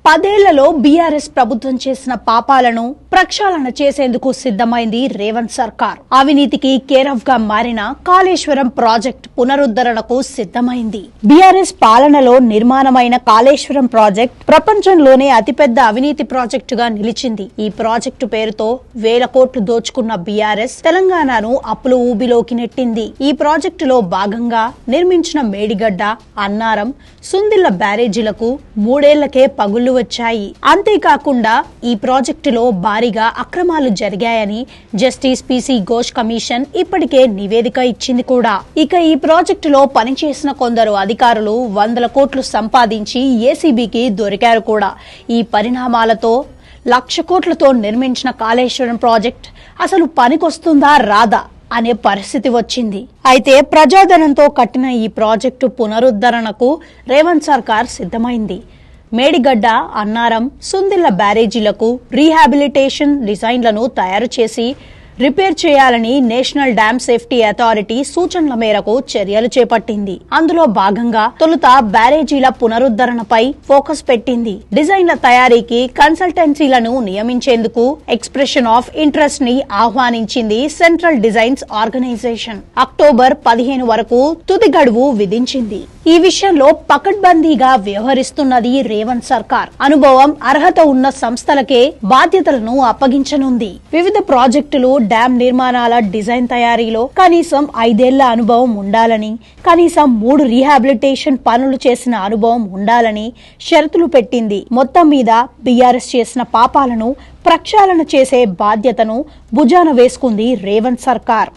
10 ఏళ్లలో బీఆర్ఎస్ ప్రభుత్వం చేసిన పాపాలను ప్రక్షాళన చేసేందుకు సిద్ధమైంది రేవంత్ సర్కార్. అవినీతికి కేరాఫ్ గా మారిన కాళేశ్వరం ప్రాజెక్ట్ పునరుద్ధరణకు సిద్ధమైంది. బీఆర్ఎస్ పాలనలో నిర్మాణమైన కాళేశ్వరం ప్రాజెక్ట్ ప్రపంచంలోనే అతిపెద్ద అవినీతి ప్రాజెక్టుగా నిలిచింది. ఈ ప్రాజెక్టు పేరుతో వేల కోట్లు దోచుకున్న బీఆర్ఎస్ తెలంగాణను అప్పుల ఊబిలోకి నెట్టింది. ఈ ప్రాజెక్టులో భాగంగా నిర్మించిన మేడిగడ్డ, అన్నారం, సుందిళ్ల బ్యారేజీలకు 3 ఏళ్లకే పగుళ్లు వచ్చాయి. అంతేకాకుండా ఈ ప్రాజెక్టులో భారీగా అక్రమాలు జరిగాయని జస్టిస్ పిసి ఘోష్ కమిషన్ ఇప్పటికే నివేదిక ఇచ్చింది కూడా. ఇక ఈ ప్రాజెక్టులో పనిచేసిన కొందరు అధికారులు 100 కోట్లు సంపాదించి ఏసీబీకి దొరికారు కూడా. ఈ పరిణామాలతో 1,00,000 కోట్లతో నిర్మించిన కాళేశ్వరం ప్రాజెక్ట్ అసలు పనికొస్తుందా రాదా అనే పరిస్థితి వచ్చింది. అయితే ప్రజాధనంతో కట్టిన ఈ ప్రాజెక్టు పునరుద్ధరణకు రేవంత్ సర్కార్ సిద్ధమైంది. మేడిగడ్డ, అన్నారం, సుందిళ్ల బ్యారేజీలకు రీహాబిలిటేషన్ డిజైన్లను తయారు చేసి రిపేర్ చేయాలని నేషనల్ డ్యామ్ సేఫ్టీ అథారిటీ సూచనల మేరకు చర్యలు చేపట్టింది. అందులో భాగంగా తొలుత బ్యారేజీల పునరుద్ధరణపై ఫోకస్ పెట్టింది. డిజైన్ల తయారీకి కన్సల్టెన్సీలను నియమించేందుకు ఎక్స్ప్రెషన్ ఆఫ్ ఇంట్రెస్ట్ ని ఆహ్వానించింది సెంట్రల్ డిజైన్స్ ఆర్గనైజేషన్. అక్టోబర్ 15 వరకు తుది గడువు విధించింది. ఈ విషయంలో పకడ్బందీగా వ్యవహరిస్తున్నది రేవంత్ సర్కార్. అనుభవం, అర్హత ఉన్న సంస్థలకే బాధ్యతలను అప్పగించనుంది. వివిధ ప్రాజెక్టులు, డ్యామ్ నిర్మాణాల డిజైన్ తయారీలో కనీసం 5 ఏళ్ల అనుభవం ఉండాలని, కనీసం 3 రీహాబిలిటేషన్ పనులు చేసిన అనుభవం ఉండాలని షరతులు పెట్టింది. మొత్తం మీద బీఆర్ఎస్ చేసిన పాపాలను ప్రక్షాళన చేసే బాధ్యతను భుజాన వేసుకుంది రేవంత్ సర్కార్.